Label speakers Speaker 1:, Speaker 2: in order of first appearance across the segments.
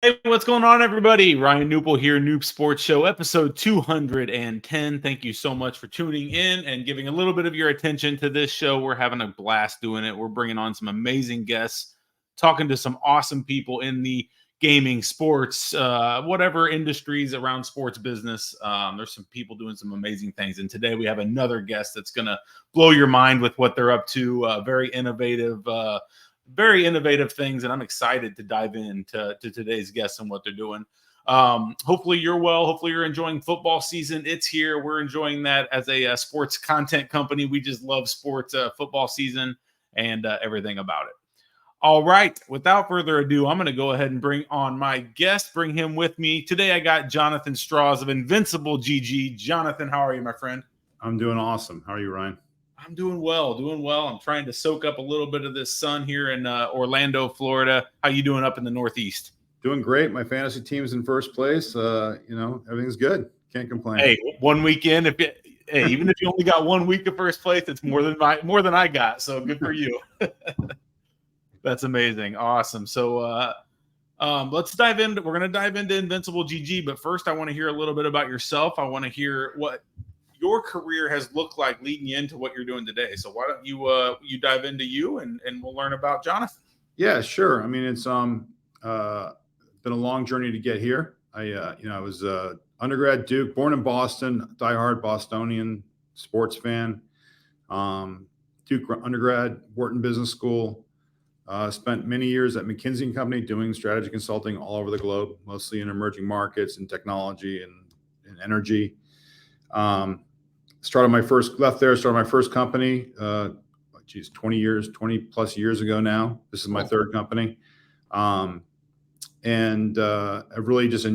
Speaker 1: Hey, what's going on, everybody? Ryan Newpel here, Knup Sports Show, episode 210. Thank you so much for tuning in and giving a little bit of your attention to this show. We're having a blast doing it. We're bringing on some amazing guests, talking to some awesome people in the gaming, sports, whatever industries around sports business. There's some people doing some amazing things. And today we have another guest that's going to blow your mind with what they're up to. Very innovative things, and I'm excited to dive into today's guests and what they're doing. Hopefully you're well. Hopefully you're enjoying football season. It's here. We're enjoying that as a sports content company. We just love sports, football season, and everything about it. All right. Without further ado, I'm going to go ahead and bring on my guest, bring him with me. Today I got Jonathan Strause of Invincible GG. Jonathan, how are you, my friend?
Speaker 2: I'm doing awesome. How are you, Ryan?
Speaker 1: I'm doing well. I'm trying to soak up a little bit of this sun here in Orlando, Florida. How you doing up in the Northeast?
Speaker 2: Doing great. My fantasy team's in first place. Everything's good. Can't complain.
Speaker 1: Hey, 1 weekend. Even if you only got 1 week of first place, it's more than I got. So good for you. That's amazing. Awesome. So let's dive in. We're going to dive into Invincible GG, but first I want to hear a little bit about yourself. I want to hear what your career has looked like leading you into what you're doing today. So why don't you dive into you and we'll learn about Jonathan.
Speaker 2: Yeah, sure. I mean, it's been a long journey to get here. I was undergrad Duke, born in Boston, diehard Bostonian sports fan. Duke undergrad, Wharton Business School. Spent many years at McKinsey & Company doing strategy consulting all over the globe, mostly in emerging markets and technology and energy. Started my first company, 20 plus years ago now. This is my third company. I've really just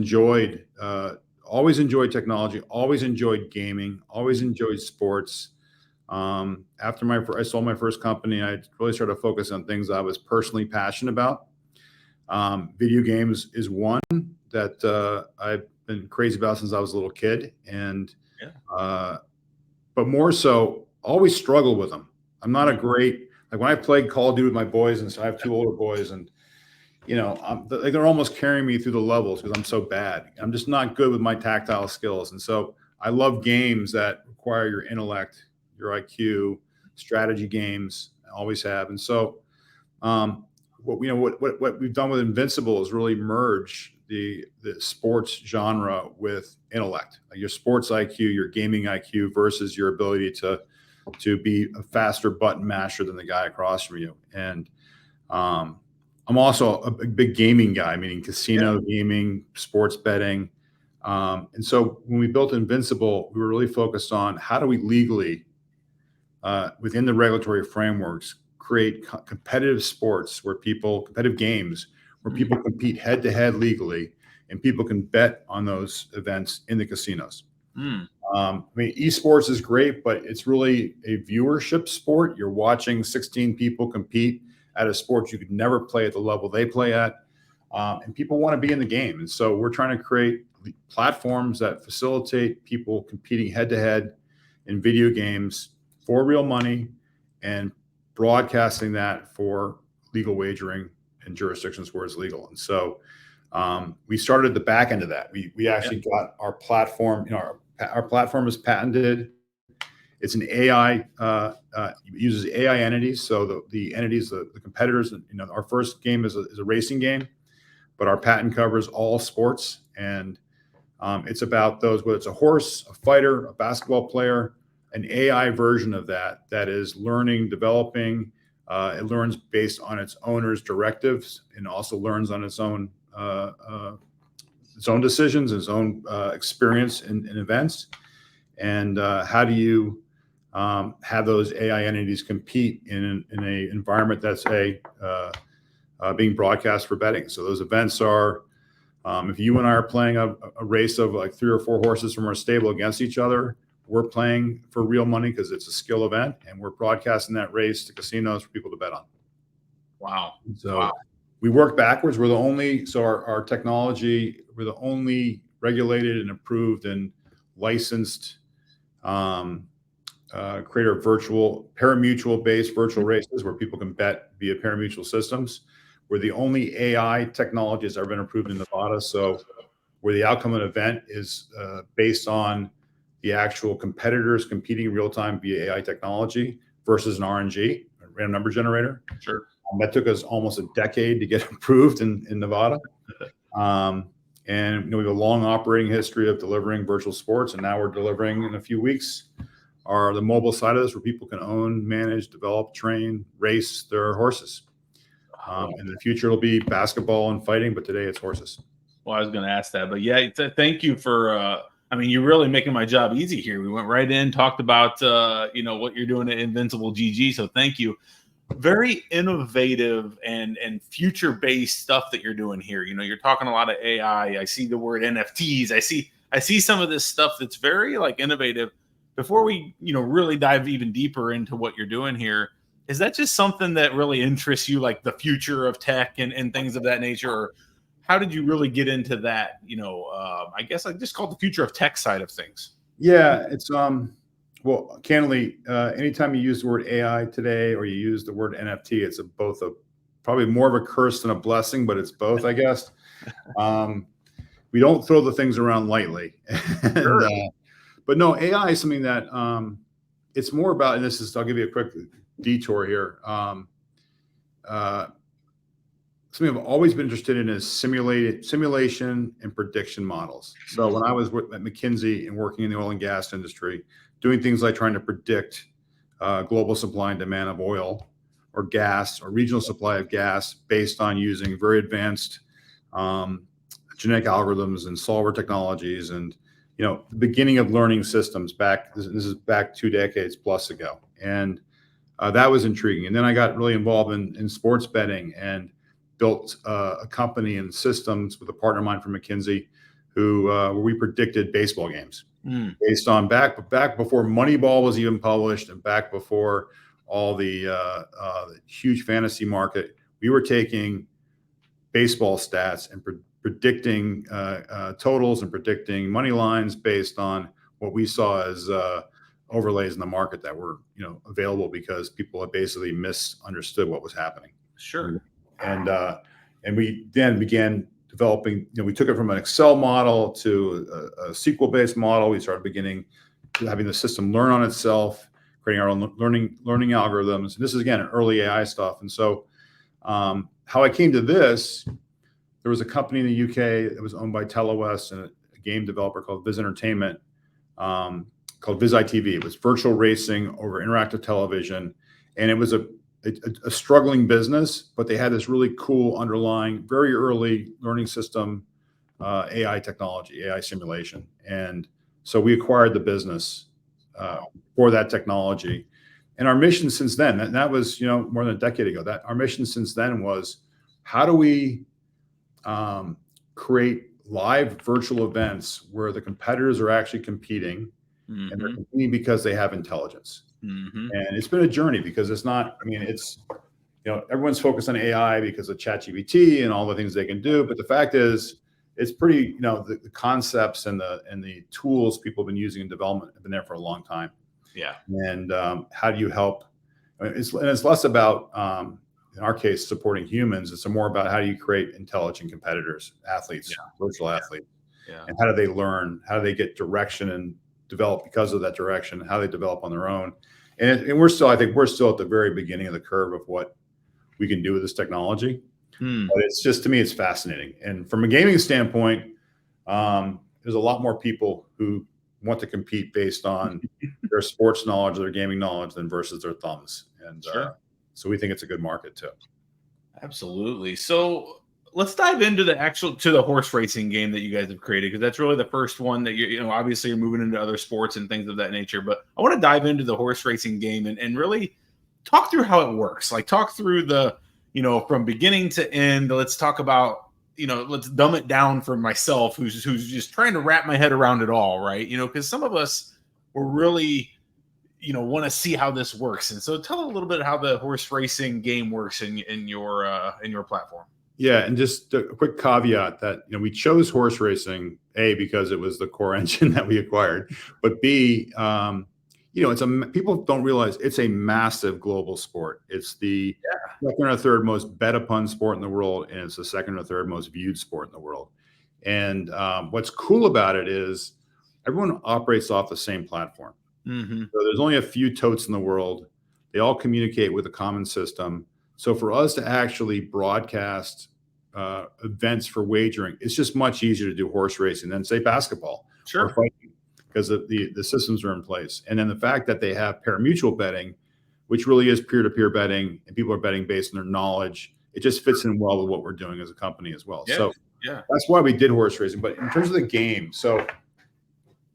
Speaker 2: always enjoyed technology, always enjoyed gaming, always enjoyed sports. After I sold my first company, I really started to focus on things I was personally passionate about. Video games is one that I've been crazy about since I was a little kid. But more so, always struggle with them. I'm not like when I played Call of Duty with my boys, and so I have two older boys, and they're almost carrying me through the levels because I'm so bad. I'm just not good with my tactile skills, and so I love games that require your intellect, your IQ, strategy games. I always have, and so what we've done with Invincible is really merge the sports genre with intellect, like your sports IQ, your gaming IQ versus your ability to be a faster button masher than the guy across from you. And I'm also a big gaming guy, meaning casino gaming, sports betting. And so when we built Invincible, we were really focused on how do we legally, within the regulatory frameworks, create competitive games where people compete head to head legally and people can bet on those events in the casinos. Esports is great, but it's really a viewership sport. You're watching 16 people compete at a sport you could never play at the level they play at. And people want to be in the game. And so we're trying to create platforms that facilitate people competing head to head in video games for real money and broadcasting that for legal wagering in jurisdictions where it's legal. And so we started the back end of that. We actually got our platform, our platform is patented. It's an AI, uses AI entities. So the entities, the competitors, our first game is a racing game, but our patent covers all sports. And it's about those, whether it's a horse, a fighter, a basketball player, an AI version of that is learning, developing. It learns based on its owner's directives and also learns on its own decisions, its own experience in events. And how do you have those AI entities compete in an environment that's being broadcast for betting? So those events are, if you and I are playing a race of like 3 or 4 horses from our stable against each other, we're playing for real money because it's a skill event, and we're broadcasting that race to casinos for people to bet on.
Speaker 1: Wow.
Speaker 2: So we work backwards. We're the only, our technology, we're the only regulated and approved and licensed creator of virtual parimutuel based virtual races where people can bet via parimutuel systems. We're the only AI technology that's ever been approved in Nevada. So where the outcome of an event is based on the actual competitors competing real time via AI technology versus an RNG, a random number generator.
Speaker 1: Sure.
Speaker 2: That took us almost a decade to get approved in Nevada. And we have a long operating history of delivering virtual sports, and now we're delivering in a few weeks the mobile side of this, where people can own, manage, develop, train, race their horses. In the future, it'll be basketball and fighting, but today it's horses.
Speaker 1: Well, I was going to ask that, but yeah, thank you for. I mean, you're really making my job easy here. We went right in, talked about what you're doing at Invincible GG. So thank you. Very innovative and future based stuff that you're doing here. You're talking a lot of AI. I see the word NFTs. I see some of this stuff that's very like innovative. Before we really dive even deeper into what you're doing here, is that just something that really interests you, like the future of tech and things of that nature? Or how did you really get into that? I guess I just call it the future of tech side of things.
Speaker 2: Yeah, it's well, candidly, anytime you use the word AI today or you use the word NFT, it's both probably more of a curse than a blessing, but it's both, I guess. We don't throw the things around lightly.
Speaker 1: Sure.
Speaker 2: But no, AI is something that it's more about, and I'll give you a quick detour here. Something I've always been interested in is simulation and prediction models. So when I was at McKinsey and working in the oil and gas industry, doing things like trying to predict global supply and demand of oil or gas or regional supply of gas based on using very advanced genetic algorithms and solver technologies, and the beginning of learning systems this is back 2 decades plus ago, and that was intriguing. And then I got really involved in sports betting and built a company and systems with a partner of mine from McKinsey, where we predicted baseball games based on back before Moneyball was even published, and back before all the huge fantasy market. We were taking baseball stats and predicting totals and predicting money lines based on what we saw as overlays in the market that were available because people had basically misunderstood what was happening.
Speaker 1: Sure.
Speaker 2: And we then began developing, we took it from an Excel model to a SQL-based model. We started having the system learn on itself, creating our own learning algorithms. And this is, again, early AI stuff. And so how I came to this, there was a company in the UK that was owned by Telewest and a game developer called Viz Entertainment, called Viz ITV. It was virtual racing over interactive television. And it was a struggling business, but they had this really cool underlying, very early learning system, AI technology, AI simulation. And so we acquired the business for that technology. And our mission since then, and that was more than a decade ago, that our mission since then was, how do we create live virtual events where the competitors are actually competing, and they're competing because they have intelligence. And it's been a journey, because it's not, it's, everyone's focused on AI because of ChatGPT and all the things they can do. But the fact is, it's pretty, the concepts and the tools people have been using in development have been there for a long time.
Speaker 1: Yeah.
Speaker 2: And how do you help? It's less about, in our case, supporting humans. It's more about how do you create intelligent competitors, athletes, virtual athletes. Yeah. And how do they learn? How do they get direction and develop because of that direction? How they develop on their own? And I think we're still at the very beginning of the curve of what we can do with this technology. But it's just, to me, it's fascinating. And from a gaming standpoint, there's a lot more people who want to compete based on their sports knowledge, their gaming knowledge, than versus their thumbs. And so we think it's a good market too.
Speaker 1: Absolutely. So let's dive into the horse racing game that you guys have created, because that's really the first one that obviously you're moving into other sports and things of that nature. But I want to dive into the horse racing game and really talk through how it works. Like, talk through the, from beginning to end. Let's talk about, let's dumb it down for myself, who's just trying to wrap my head around it all, right? Because some of us were really, want to see how this works. And so tell a little bit how the horse racing game works in your platform.
Speaker 2: Yeah, and just a quick caveat that we chose horse racing, A, because it was the core engine that we acquired, but B, people don't realize it's a massive global sport. It's the second or third most bet upon sport in the world, and it's the second or third most viewed sport in the world. And what's cool about it is everyone operates off the same platform. So there's only a few totes in the world. They all communicate with a common system. So for us to actually broadcast events for wagering, it's just much easier to do horse racing than, say, basketball or fighting, because the systems are in place. And then the fact that they have pari-mutuel betting, which really is peer-to-peer betting, and people are betting based on their knowledge, it just fits in well with what we're doing as a company as well. So that's why we did horse racing. But in terms of the game, so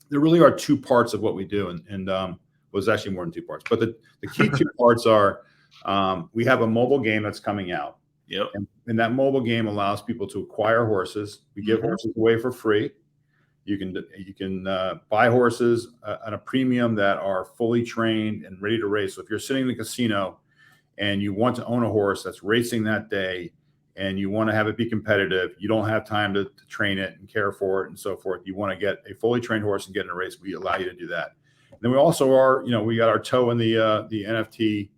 Speaker 2: there really are two parts of what we do, and well, there's actually more than two parts. But the key two parts are we have a mobile game that's coming out. And that mobile game allows people to acquire horses. We give horses away for free. You can buy horses at a premium that are fully trained and ready to race. So if you're sitting in the casino and you want to own a horse that's racing that day, and you want to have it be competitive, you don't have time to train it and care for it and so forth, you want to get a fully trained horse and get in a race, we allow you to do that. And then we also are, we got our toe in the NFT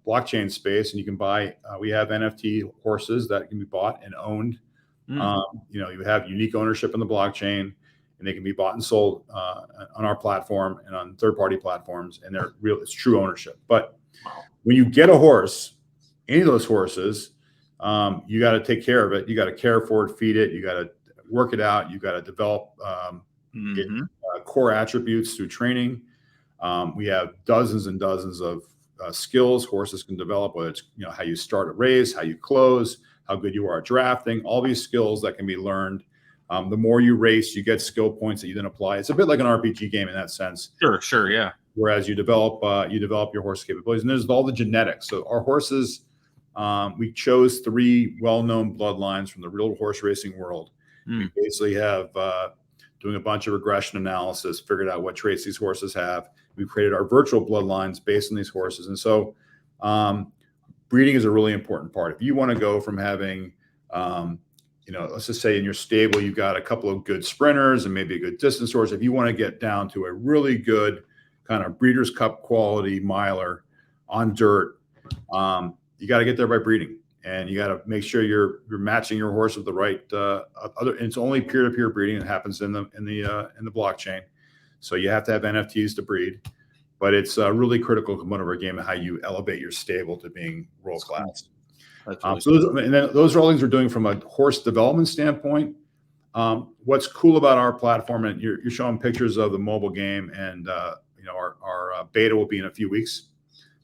Speaker 2: blockchain space, and you can buy, we have NFT horses that can be bought and owned. You have unique ownership in the blockchain, and they can be bought and sold on our platform and on third-party platforms, and it's true ownership. But when you get a horse, any of those horses, you got to take care of it. You got to care for it, feed it. You got to work it out. You got to develop core attributes through training. We have dozens and dozens of skills horses can develop, whether it's how you start a race, how you close, how good you are at drafting, all these skills that can be learned. The more you race, you get skill points that you then apply. It's a bit like an RPG game in that sense.
Speaker 1: Sure, yeah.
Speaker 2: Whereas you develop your horse capabilities, and there's all the genetics. So our horses, we chose 3 well-known bloodlines from the real horse racing world. We basically have doing a bunch of regression analysis, figured out what traits these horses have. We created our virtual bloodlines based on these horses. And so breeding is a really important part. If you want to go from having, let's just say in your stable, you've got a couple of good sprinters and maybe a good distance horse. If you want to get down to a really good kind of Breeders' Cup quality miler on dirt, you got to get there by breeding. And you got to make sure you're matching your horse with the right other. It's only peer-to-peer breeding that happens in the blockchain. So you have to have NFTs to breed, but it's a really critical component of our game of how you elevate your stable to being world class. Those are all things we're doing from a horse development standpoint. What's cool about our platform, and you're showing pictures of the mobile game, and our beta will be in a few weeks.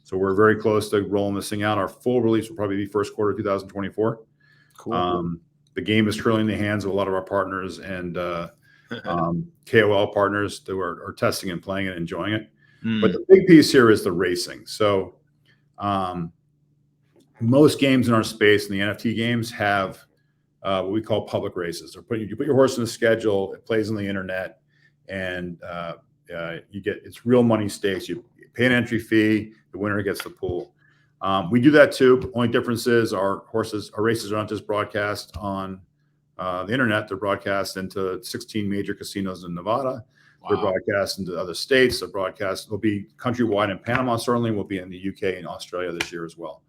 Speaker 2: So we're very close to rolling this thing out. Our full release will probably be first quarter of 2024. Cool. The game is currently in the hands of a lot of our partners and KOL partners that are testing and playing and enjoying it. But the big piece here is the racing. So most games in our space, in the NFT games, have what we call public races. You put your horse in a schedule, it plays on the internet, and it's real money stakes. You pay an entry fee, the winner gets the pool. We do that too. Only difference is our races are not just broadcast on the internet. They're broadcast into 16 major casinos in Nevada. Wow. They're broadcast into other states. They'll be countrywide in Panama, certainly. We'll be in the UK and Australia this year as well.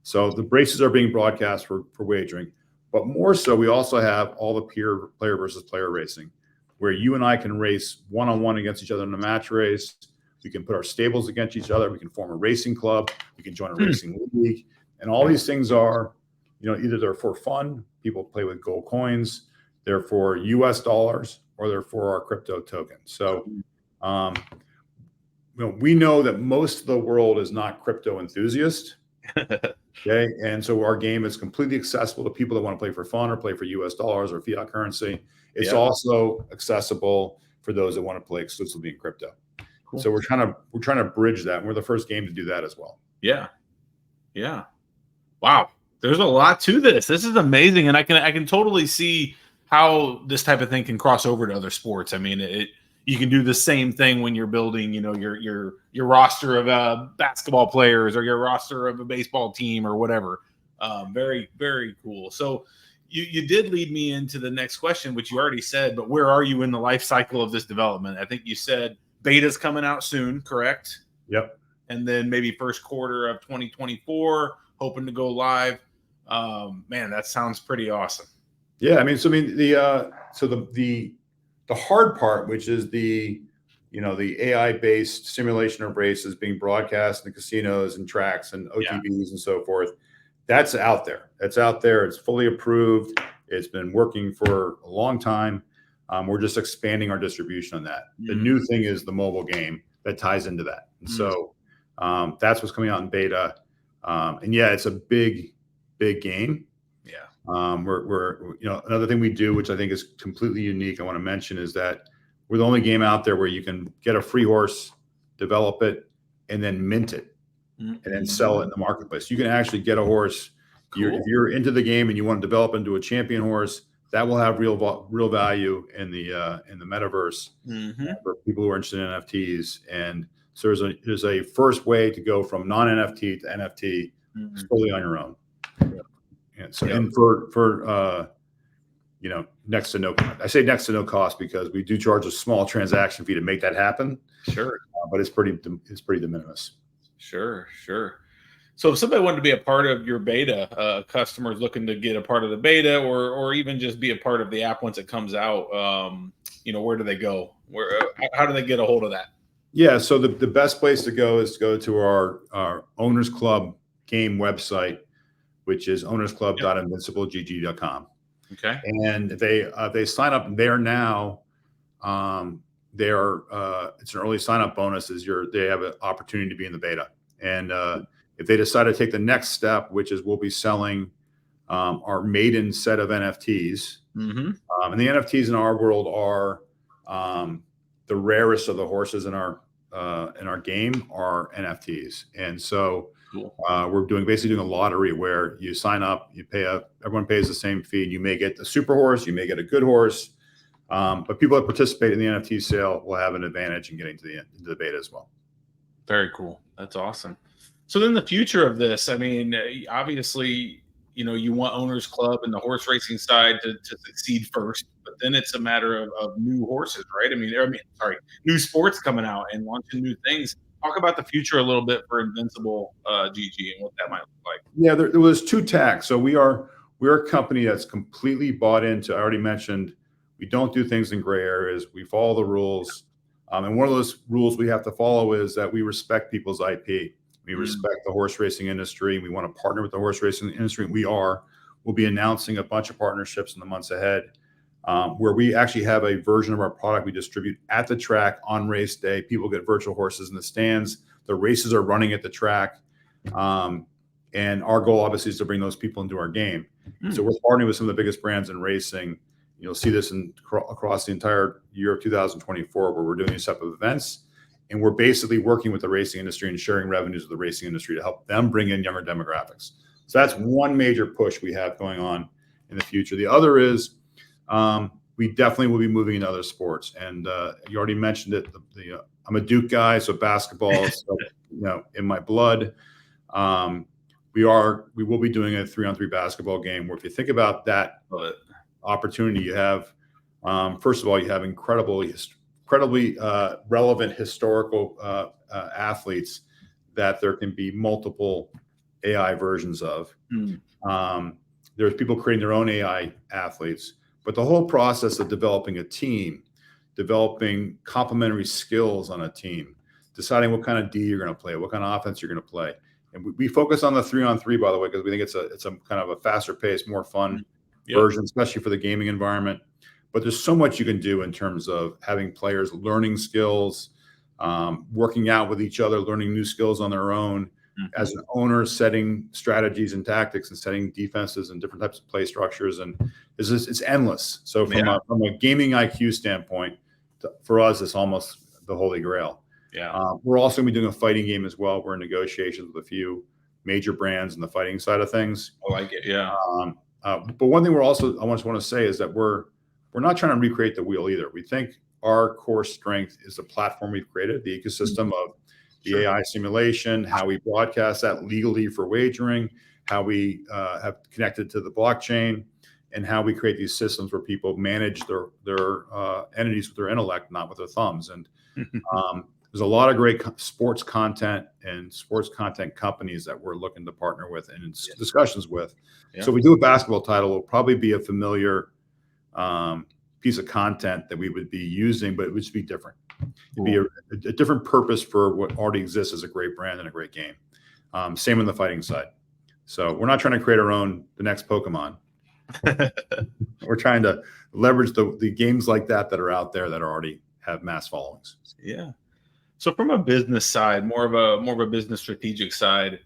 Speaker 2: So the races are being broadcast for wagering. But more so, we also have all the player versus player racing, where you and I can race one-on-one against each other in a match race. We can put our stables against each other. We can form a racing club. We can join a racing league. And all these things are, either they're for fun. People play with gold coins. They're for US dollars, or they're for our crypto token. So we know that most of the world is not crypto enthusiast. Okay. And so our game is completely accessible to people that want to play for fun or play for US dollars or fiat currency. It's also accessible for those that want to play exclusively in crypto. Cool. So we're trying to bridge that. And we're the first game to do that as well.
Speaker 1: Yeah. Wow. There's a lot to this. This is amazing. And I can totally see how this type of thing can cross over to other sports. I mean, you can do the same thing when you're building, your roster of basketball players or your roster of a baseball team or whatever. Very, very cool. So you did lead me into the next question, which you already said, but where are you in the life cycle of this development? I think you said beta's coming out soon, correct?
Speaker 2: Yep.
Speaker 1: And then maybe first quarter of 2024, hoping to go live. Man, that sounds pretty awesome.
Speaker 2: Yeah, I mean, the hard part, which is the AI-based simulation of races being broadcast in the casinos and tracks and OTBs and so forth, that's out there. It's out there. It's fully approved. It's been working for a long time. We're just expanding our distribution on that. The new thing is the mobile game that ties into that. And so that's what's coming out in beta. And yeah, it's a big game.
Speaker 1: Yeah.
Speaker 2: We're another thing we do, which I think is completely unique, I want to mention, is that we're the only game out there where you can get a free horse, develop it, and then mint it, and then sell it in the marketplace. You can actually get a horse.
Speaker 1: Cool.
Speaker 2: If you're into the game and you want to develop into a champion horse, that will have real value in the metaverse for people who are interested in NFTs. And so there's a first way to go from non-NFT to NFT fully on your own. And so, and for next to no, I say next to no cost because we do charge a small transaction fee to make that happen.
Speaker 1: Sure.
Speaker 2: But it's pretty de minimis.
Speaker 1: Sure. So if somebody wanted to be a part of your beta, customers looking to get a part of the beta or even just be a part of the app once it comes out, where do they go? How do they get a hold of that?
Speaker 2: Yeah. So the best place to go is to go to our Owners Club game website, which is ownersclub.invinciblegg.com.
Speaker 1: Okay.
Speaker 2: And if they sign up there now, it's an early sign up bonus. They have an opportunity to be in the beta. And if they decide to take the next step, which is we'll be selling our maiden set of NFTs, and the NFTs in our world are the rarest of the horses in our game are NFTs. And so we're basically doing a lottery where you sign up, everyone pays the same fee, and you may get the super horse, you may get a good horse, but people that participate in the NFT sale will have an advantage in getting into the beta as well.
Speaker 1: Very cool. That's awesome. So then the future of this, I mean, obviously, you want Owners Club and the horse racing side to succeed first, but then it's a matter of new horses, right? New sports coming out and launching new things. Talk about the future a little bit for Invincible GG and what that might look like.
Speaker 2: Yeah, there was two tacks. So we're a company that's completely bought into. I already mentioned we don't do things in gray areas. We follow the rules, and one of those rules we have to follow is that we respect people's IP. We respect the horse racing industry. We want to partner with the horse racing industry. We'll be announcing a bunch of partnerships in the months ahead, where we actually have a version of our product we distribute at the track on race day. People get virtual horses in the stands. The races are running at the track. And our goal obviously is to bring those people into our game. So we're partnering with some of the biggest brands in racing. You'll see this across the entire year of 2024, where we're doing these type of events. And we're basically working with the racing industry and sharing revenues with the racing industry to help them bring in younger demographics. So that's one major push we have going on in the future. The other is we definitely will be moving into other sports. And you already mentioned it. I'm a Duke guy, so basketball is in my blood. We will be doing a 3-on-3 basketball game where if you think about that opportunity you have, first of all, you have incredibly relevant historical athletes that there can be multiple AI versions of. There's people creating their own AI athletes, but the whole process of developing a team, developing complementary skills on a team, deciding what kind of D you're going to play, what kind of offense you're going to play. And we focus on the 3-on-3, by the way, because we think it's a kind of a faster paced, more fun version, especially for the gaming environment. But there's so much you can do in terms of having players learning skills, working out with each other, learning new skills on their own. As an owner, setting strategies and tactics and setting defenses and different types of play structures, and it's endless. So from a gaming IQ standpoint, for us, it's almost the holy grail. We're also going to be doing a fighting game as well. We're in negotiations with a few major brands in the fighting side of things.
Speaker 1: I like it. Yeah.
Speaker 2: But one thing I want to say is that we're not trying to recreate the wheel either. We think our core strength is the platform we've created, the ecosystem of the AI simulation, how we broadcast that legally for wagering, how we have connected to the blockchain, and how we create these systems where people manage their entities with their intellect, not with their thumbs. And There's a lot of great sports content and sports content companies that we're looking to partner with and in discussions with.
Speaker 1: Yeah.
Speaker 2: So we do a basketball title. It'll probably be a familiar piece of content that we would be using, but it would just be different. It'd be a different purpose for what already exists as a great brand and a great game. Same on the fighting side. So we're not trying to create the next Pokemon. We're trying to leverage the games like that are out there that already have mass followings.
Speaker 1: Yeah. So from a business side, more of a business strategic side,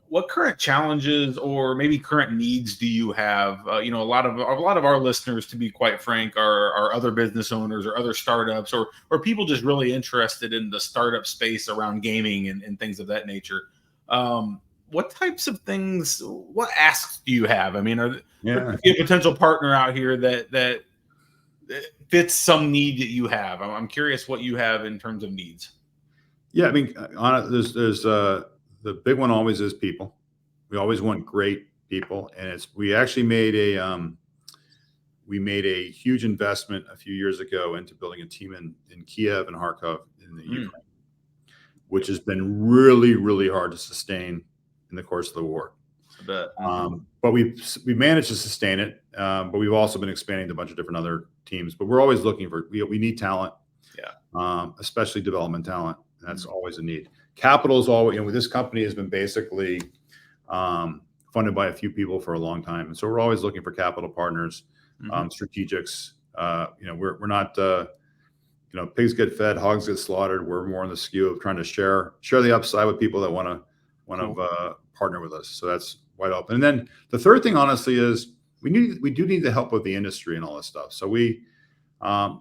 Speaker 1: what current challenges or maybe current needs do you have? A lot of our listeners, to be quite frank, are other business owners or other startups or people just really interested in the startup space around gaming and things of that nature. What types of things? What asks do you have? I mean, are you a potential partner out here that fits some need that you have? I'm curious what you have in terms of needs.
Speaker 2: Yeah, I mean, there's the big one always is people. We always want great people, and we actually made a huge investment a few years ago into building a team in Kiev and Kharkov in the Ukraine, which has been really, really hard to sustain in the course of the war.
Speaker 1: I bet.
Speaker 2: But we managed to sustain it. But we've also been expanding to a bunch of different other teams. But we're always looking for we need talent, especially development talent. That's always a need. Capital is always, this company has been basically funded by a few people for a long time, and so we're always looking for capital partners, strategics. We're not, pigs get fed, hogs get slaughtered. We're more on the skew of trying to share the upside with people that want to partner with us. So that's wide open. And then the third thing, honestly, is we do need the help of the industry and all this stuff. So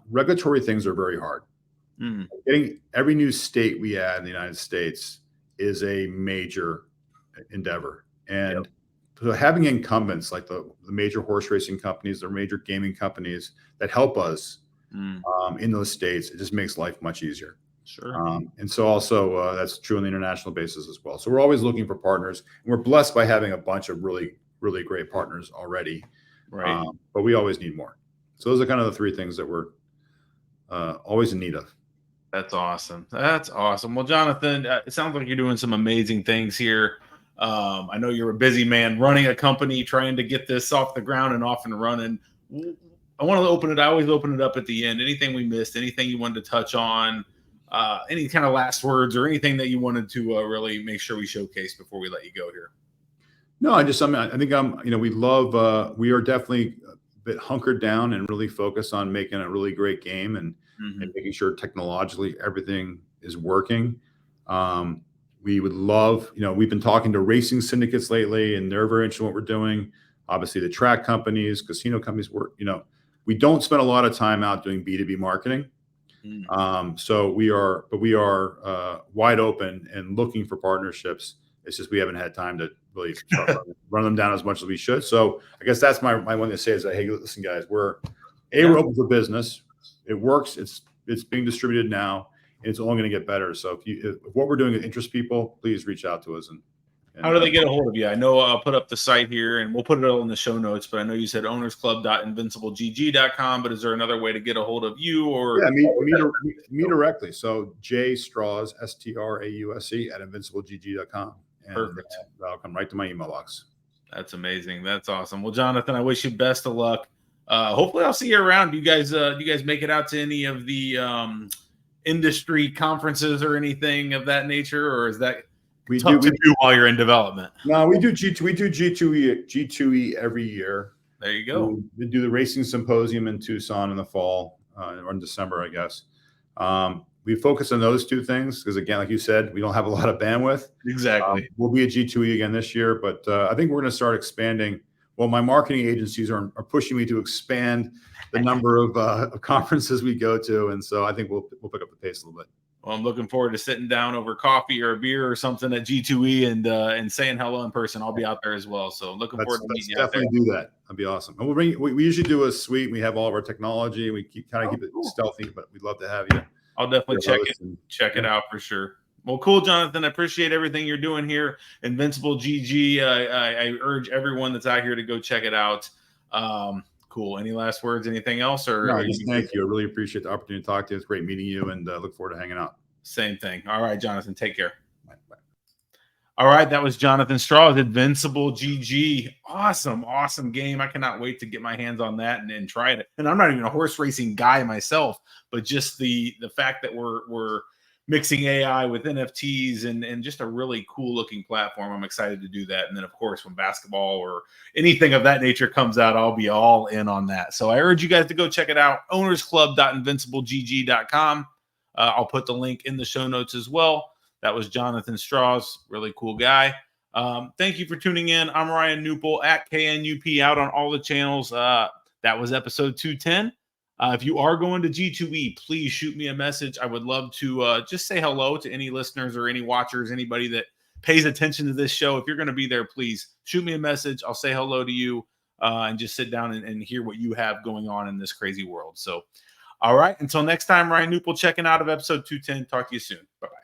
Speaker 2: regulatory things are very hard. Getting every new state we add in the United States is a major endeavor. And so having incumbents like the major horse racing companies, the major gaming companies that help us in those states, it just makes life much easier.
Speaker 1: Sure.
Speaker 2: And so also that's true on the international basis as well. So we're always looking for partners, and we're blessed by having a bunch of really, really great partners already.
Speaker 1: Right.
Speaker 2: But we always need more. So those are kind of the three things that we're always in need of.
Speaker 1: That's awesome. That's awesome. Well, Jonathan, it sounds like you're doing some amazing things here. I know you're a busy man running a company, trying to get this off the ground and off and running. I want to open it. I always open it up at the end. Anything we missed, anything you wanted to touch on, any kind of last words or anything that you wanted to really make sure we showcase before we let you go here.
Speaker 2: No, I think we are definitely a bit hunkered down and really focused on making a really great game and making sure technologically everything is working. We would love, we've been talking to racing syndicates lately, and they're very interested in what we're doing. Obviously, the track companies, casino companies, we don't spend a lot of time out doing B2B marketing. So we are wide open and looking for partnerships. It's just we haven't had time to really run them down as much as we should. So I guess that's my one to say is that, hey, listen, guys, we're open for business. It works. It's being distributed now, and it's only going to get better. So if what we're doing interests people, please reach out to us. And
Speaker 1: how do they get a hold of you? I know I'll put up the site here, and we'll put it all in the show notes. But I know you said ownersclub.invinciblegg.com. But is there another way to get a hold of you? Or
Speaker 2: me directly. So Strause, Strause at invinciblegg.com.
Speaker 1: Perfect.
Speaker 2: That'll come right to my email box.
Speaker 1: That's amazing. That's awesome. Well, Jonathan, I wish you best of luck. Hopefully I'll see you around. Do you guys make it out to any of the industry conferences or anything of that nature, or is that
Speaker 2: we do
Speaker 1: while you're in development?
Speaker 2: No, we do G2E every year.
Speaker 1: There you go.
Speaker 2: We do the racing symposium in Tucson in the fall or in December, I guess. We focus on those two things because, again, like you said, we don't have a lot of bandwidth.
Speaker 1: Exactly.
Speaker 2: We'll be at G2E again this year, but I think we're going to start expanding. Well, my marketing agencies are pushing me to expand the number of conferences we go to, and so I think we'll pick up the pace a little bit.
Speaker 1: Well, I'm looking forward to sitting down over coffee or a beer or something at G2E and saying hello in person. I'll be out there as well, so looking forward to meeting you out there.
Speaker 2: Definitely do that. That'd be awesome. And we usually do a suite. We have all of our technology. We keep it stealthy, but we'd love to have you.
Speaker 1: I'll definitely check it out for sure. Well, cool, Jonathan. I appreciate everything you're doing here. Invincible GG. I urge everyone that's out here to go check it out. Cool. Any last words? Anything else? Or
Speaker 2: No, just thank you. I really appreciate the opportunity to talk to you. It's great meeting you, and look forward to hanging out.
Speaker 1: Same thing. All right, Jonathan, take care.
Speaker 2: Bye.
Speaker 1: All right, that was Jonathan Strause, Invincible GG. Awesome game. I cannot wait to get my hands on that and try it. And I'm not even a horse racing guy myself, but just the fact that we're mixing AI with NFTs and just a really cool looking platform. I'm excited to do that. And then of course, when basketball or anything of that nature comes out, I'll be all in on that. So I urge you guys to go check it out. ownersclub.invinciblegg.com. I'll put the link in the show notes as well. That was Jonathan Strause, really cool guy. Thank you for tuning in. I'm Ryan Newple at KNUP out on all the channels. That was episode 210. If you are going to G2E, please shoot me a message. I would love to just say hello to any listeners or any watchers, anybody that pays attention to this show. If you're going to be there, please shoot me a message. I'll say hello to you and just sit down and hear what you have going on in this crazy world. So, all right. Until next time, Ryan Newple checking out of episode 210. Talk to you soon. Bye-bye.